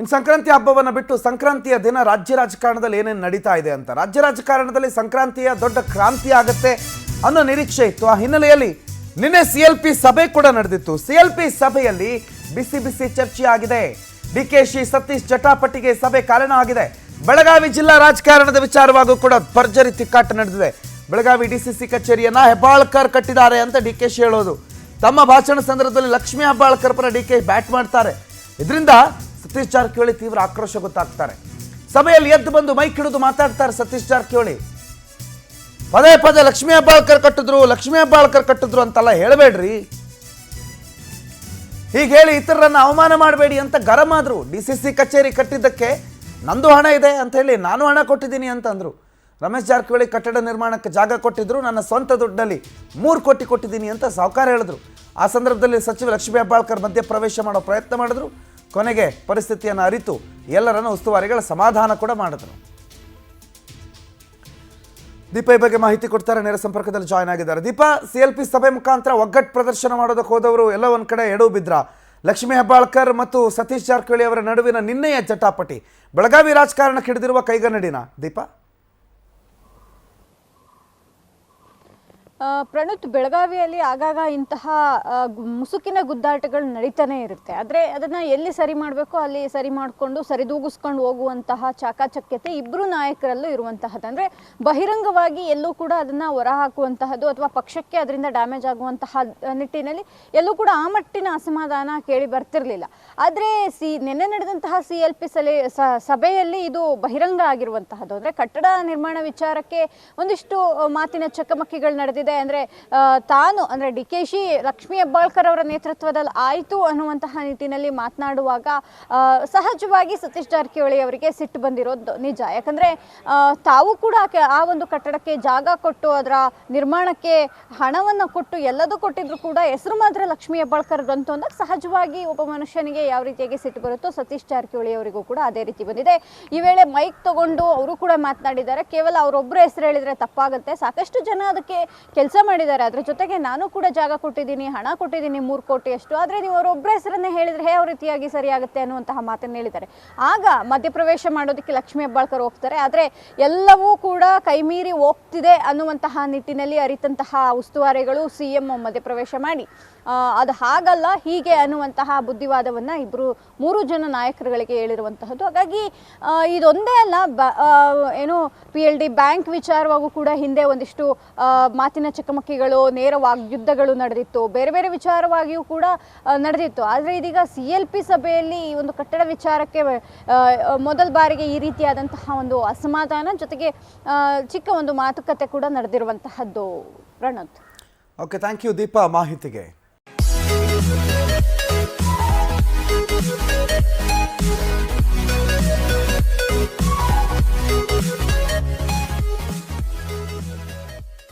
ಇನ್ನು ಸಂಕ್ರಾಂತಿ ಹಬ್ಬವನ್ನು ಬಿಟ್ಟು ಸಂಕ್ರಾಂತಿಯ ದಿನ ರಾಜ್ಯ ರಾಜಕಾರಣದಲ್ಲಿ ಏನೇನು ನಡೀತಾ ಇದೆ ಅಂತ, ರಾಜ್ಯ ರಾಜಕಾರಣದಲ್ಲಿ ಸಂಕ್ರಾಂತಿಯ ದೊಡ್ಡ ಕ್ರಾಂತಿ ಆಗುತ್ತೆ ಅನ್ನೋ ನಿರೀಕ್ಷೆ ಇತ್ತು. ಆ ಹಿನ್ನೆಲೆಯಲ್ಲಿ ನಿನ್ನೆ CLP ಸಭೆ ಕೂಡ ನಡೆದಿತ್ತು. CLP ಸಭೆಯಲ್ಲಿ ಬಿಸಿ ಬಿಸಿ ಚರ್ಚೆ ಆಗಿದೆ. DKC ಸತೀಶ್ ಜಟಾಪಟಿಗೆ ಸಭೆ ಕಾರಣ ಆಗಿದೆ. ಬೆಳಗಾವಿ ಜಿಲ್ಲಾ ರಾಜಕಾರಣದ ವಿಚಾರವಾಗೂ ಕೂಡ ಭರ್ಜರಿ ತಿಕ್ಕಾಟ ನಡೆದಿದೆ. ಬೆಳಗಾವಿ DCC ಕಚೇರಿಯನ್ನ ಹೆಬ್ಬಾಳ್ಕರ್ ಕಟ್ಟಿದ್ದಾರೆ ಅಂತ DKC ಹೇಳೋದು. ತಮ್ಮ ಭಾಷಣ ಸಂದರ್ಭದಲ್ಲಿ ಲಕ್ಷ್ಮೀ ಹೆಬ್ಬಾಳ್ಕರ್ ಪರ DK ಬ್ಯಾಟ್ ಮಾಡ್ತಾರೆ. ಇದರಿಂದ ಸತೀಶ್ ಜಾರಕಿಹೊಳಿ ತೀವ್ರ ಆಕ್ರೋಶ ಗೊತ್ತಾಗ್ತಾರೆ. ಸಭೆಯಲ್ಲಿ ಎದ್ದು ಬಂದು ಮೈಕ್ ಹಿಡಿದು ಮಾತಾಡ್ತಾರೆ ಸತೀಶ್ ಜಾರಕಿಹೊಳಿ. ಪದೇ ಪದೇ ಲಕ್ಷ್ಮೀ ಹೆಬ್ಬಾಳ್ಕರ್ ಕಟ್ಟಿದ್ರು ಅಂತೆಲ್ಲ ಹೇಳಬೇಡ್ರಿ, ಹೀಗೆ ಹೇಳಿ ಇತರರನ್ನ ಅವಮಾನ ಮಾಡಬೇಡಿ ಅಂತ ಗರಂ ಆದ್ರು. DCC ಕಚೇರಿ ಕಟ್ಟಿದ್ದಕ್ಕೆ ನಂದು ಹಣ ಇದೆ ಅಂತ ಹೇಳಿ ನಾನು ಹಣ ಕೊಟ್ಟಿದ್ದೀನಿ ಅಂತ ಅಂದ್ರು. ರಮೇಶ್ ಜಾರಕಿಹೊಳಿ ಕಟ್ಟಡ ನಿರ್ಮಾಣಕ್ಕೆ ಜಾಗ ಕೊಟ್ಟಿದ್ರು, ನನ್ನ ಸ್ವಂತ ದುಡ್ಡಲ್ಲಿ 3 ಕೋಟಿ ಕೊಟ್ಟಿದ್ದೀನಿ ಅಂತ ಸಾಹುಕಾರ ಹೇಳಿದ್ರು. ಆ ಸಂದರ್ಭದಲ್ಲಿ ಸಚಿವ ಲಕ್ಷ್ಮೀ ಹೆಬ್ಬಾಳ್ಕರ್ ಮಧ್ಯ ಪ್ರವೇಶ ಮಾಡೋ ಪ್ರಯತ್ನ ಮಾಡಿದ್ರು. ಕೊನೆಗೆ ಪರಿಸ್ಥಿತಿಯನ್ನು ಅರಿತು ಎಲ್ಲರನ್ನು ಉಸ್ತುವಾರಿಗಳ ಸಮಾಧಾನ ಕೂಡ ಮಾಡಿದ್ರು. ದೀಪ ಈ ಬಗ್ಗೆ ಮಾಹಿತಿ ಕೊಡ್ತಾರೆ, ನೇರ ಸಂಪರ್ಕದಲ್ಲಿ ಜಾಯ್ನ್ ಆಗಿದ್ದಾರೆ. ದೀಪ, CLP ಸಭೆ ಮುಖಾಂತರ ಒಗ್ಗಟ್ಟು ಪ್ರದರ್ಶನ ಮಾಡೋದಕ್ಕೆ ಹೋದವರು ಎಲ್ಲ ಒಂದ್ ಕಡೆ ಎಡವು ಬಿದ್ರ. ಲಕ್ಷ್ಮೀ ಹೆಬ್ಬಾಳ್ಕರ್ ಮತ್ತು ಸತೀಶ್ ಜಾರಕಿಹೊಳಿ ಅವರ ನಡುವಿನ ನಿನ್ನೆಯ ಜಟಾಪಟಿ ಬೆಳಗಾವಿ ರಾಜಕಾರಣಕ್ಕೆ ಹಿಡಿದಿರುವ ಕೈಗನ್ನಡಿನ ದೀಪ? ಪ್ರಣುತ್, ಬೆಳಗಾವಿಯಲ್ಲಿ ಆಗಾಗ ಇಂತಹ ಮುಸುಕಿನ ಗುದ್ದಾಟಗಳು ನಡೀತಾನೆ ಇರುತ್ತೆ. ಆದರೆ ಅದನ್ನು ಎಲ್ಲಿ ಸರಿ ಮಾಡಬೇಕು ಅಲ್ಲಿ ಸರಿ ಮಾಡಿಕೊಂಡು ಸರಿದೂಗಿಸ್ಕೊಂಡು ಹೋಗುವಂತಹ ಚಾಕಚಕ್ಯತೆ ಇಬ್ಬರು ನಾಯಕರಲ್ಲೂ ಇರುವಂತಹದ್ದು. ಅಂದರೆ ಬಹಿರಂಗವಾಗಿ ಎಲ್ಲೂ ಕೂಡ ಅದನ್ನು ಹೊರಹಾಕುವಂತಹದ್ದು ಅಥವಾ ಪಕ್ಷಕ್ಕೆ ಅದರಿಂದ ಡ್ಯಾಮೇಜ್ ಆಗುವಂತಹ ನಿಟ್ಟಿನಲ್ಲಿ ಎಲ್ಲೂ ಕೂಡ ಆ ಮಟ್ಟಿನ ಅಸಮಾಧಾನ ಕೇಳಿ ಬರ್ತಿರಲಿಲ್ಲ. ಆದರೆ ನಿನ್ನೆ ನಡೆದಂತಹ CLP ಸಭೆಯಲ್ಲಿ ಇದು ಬಹಿರಂಗ ಆಗಿರುವಂತಹದ್ದು. ಅಂದರೆ ಕಟ್ಟಡ ನಿರ್ಮಾಣ ವಿಚಾರಕ್ಕೆ ಒಂದಿಷ್ಟು ಮಾತಿನ ಚಕಮಕಿಗಳು ನಡೆದಿದೆ. ಅಂದ್ರೆ ತಾನು ಅಂದ್ರೆ DKC ಲಕ್ಷ್ಮೀ ಹೆಬ್ಬಾಳ್ಕರ್ ಅವರ ನೇತೃತ್ವದಲ್ಲಿ ಆಯಿತು ಅನ್ನುವಂತಹ ನಿಟ್ಟಿನಲ್ಲಿ ಮಾತನಾಡುವಾಗ ಸಹಜವಾಗಿ ಸತೀಶ್ ಜಾರಕಿಹೊಳಿ ಅವರಿಗೆ ಸಿಟ್ಟು ಬಂದಿರೋದು ನಿಜ. ಯಾಕಂದ್ರೆ ತಾವು ಕೂಡ ಆ ಒಂದು ಕಟ್ಟಡಕ್ಕೆ ಜಾಗ ಕೊಟ್ಟು ಅದರ ನಿರ್ಮಾಣಕ್ಕೆ ಹಣವನ್ನು ಕೊಟ್ಟು ಎಲ್ಲದೂ ಕೊಟ್ಟಿದ್ರು ಕೂಡ ಹೆಸರು ಮಾತ್ರ ಲಕ್ಷ್ಮೀ ಹೆಬ್ಬಾಳ್ಕರ್ ಬಂತು ಅಂದಾಗ ಸಹಜವಾಗಿ ಒಬ್ಬ ಮನುಷ್ಯನಿಗೆ ಯಾವ ರೀತಿಯಾಗಿ ಸಿಟ್ಟು ಬರುತ್ತೋ ಸತೀಶ್ ಜಾರಕಿಹೊಳಿ ಅವರಿಗೂ ಕೂಡ ಅದೇ ರೀತಿ ಬಂದಿದೆ. ಈ ವೇಳೆ ಮೈಕ್ ತಗೊಂಡು ಅವರು ಕೂಡ ಮಾತನಾಡಿದ್ದಾರೆ. ಕೇವಲ ಅವರೊಬ್ಬರ ಹೆಸರು ಹೇಳಿದ್ರೆ ತಪ್ಪಾಗುತ್ತೆ, ಸಾಕಷ್ಟು ಜನ ಅದಕ್ಕೆ ಕೆಲಸ ಮಾಡಿದ್ದಾರೆ. ಅದ್ರ ಜೊತೆಗೆ ನಾನು ಕೂಡ ಜಾಗ ಕೊಟ್ಟಿದ್ದೀನಿ, ಹಣ ಕೊಟ್ಟಿದ್ದೀನಿ 3 ಕೋಟಿ ಅಷ್ಟು. ಆದರೆ ನೀವು ಅವರೊಬ್ಬರ ಹೆಸರನ್ನೇ ಹೇಳಿದ್ರೆ ಯಾವ ರೀತಿಯಾಗಿ ಸರಿಯಾಗುತ್ತೆ ಅನ್ನುವಂತಹ ಮಾತನ್ನು ಹೇಳಿದ್ದಾರೆ. ಆಗ ಮಧ್ಯಪ್ರವೇಶ ಮಾಡೋದಕ್ಕೆ ಲಕ್ಷ್ಮೀ ಹೆಬ್ಬಾಳ್ಕರ್ ಹೋಗ್ತಾರೆ. ಆದರೆ ಎಲ್ಲವೂ ಕೂಡ ಕೈಮೀರಿ ಹೋಗ್ತಿದೆ ಅನ್ನುವಂತಹ ನಿಟ್ಟಿನಲ್ಲಿ ಅರಿತಂತಹ ಉಸ್ತುವಾರಿಗಳು CM ಮಧ್ಯಪ್ರವೇಶ ಮಾಡಿ ಅದು ಹಾಗಲ್ಲ ಹೀಗೆ ಅನ್ನುವಂತಹ ಬುದ್ಧಿವಾದವನ್ನು 3 ಜನ ನಾಯಕರುಗಳಿಗೆ ಹೇಳಿರುವಂತಹದ್ದು. ಹಾಗಾಗಿ ಇದೊಂದೇ ಅಲ್ಲ, ಏನು PLD ಬ್ಯಾಂಕ್ ವಿಚಾರವಾಗೂ ಕೂಡ ಹಿಂದೆ ಒಂದಿಷ್ಟು ಮಾತಿನ ಚಕಮಕಿಗಳು, ನೇರ ವಾಗ್ಯುದ್ಧಗಳು ನಡೆದಿತ್ತು, ಬೇರೆ ಬೇರೆ ವಿಚಾರವಾಗಿಯೂ ಕೂಡ ನಡೆದಿತ್ತು. ಆದರೆ ಇದೀಗ CLP ಸಭೆಯಲ್ಲಿ ಈ ಒಂದು ಕಟ್ಟಡ ವಿಚಾರಕ್ಕೆ ಮೊದಲ ಬಾರಿಗೆ ಈ ರೀತಿಯಾದಂತಹ ಒಂದು ಅಸಮಾಧಾನ ಜೊತೆಗೆ ಚಿಕ್ಕ ಒಂದು ಮಾತುಕತೆ ಕೂಡ ನಡೆದಿರುವಂತಹದ್ದು. ಪ್ರಣತ್, ಓಕೆ, ಥ್ಯಾಂಕ್ ಯು ದೀಪಾ ಮಾಹಿತಿಗೆ.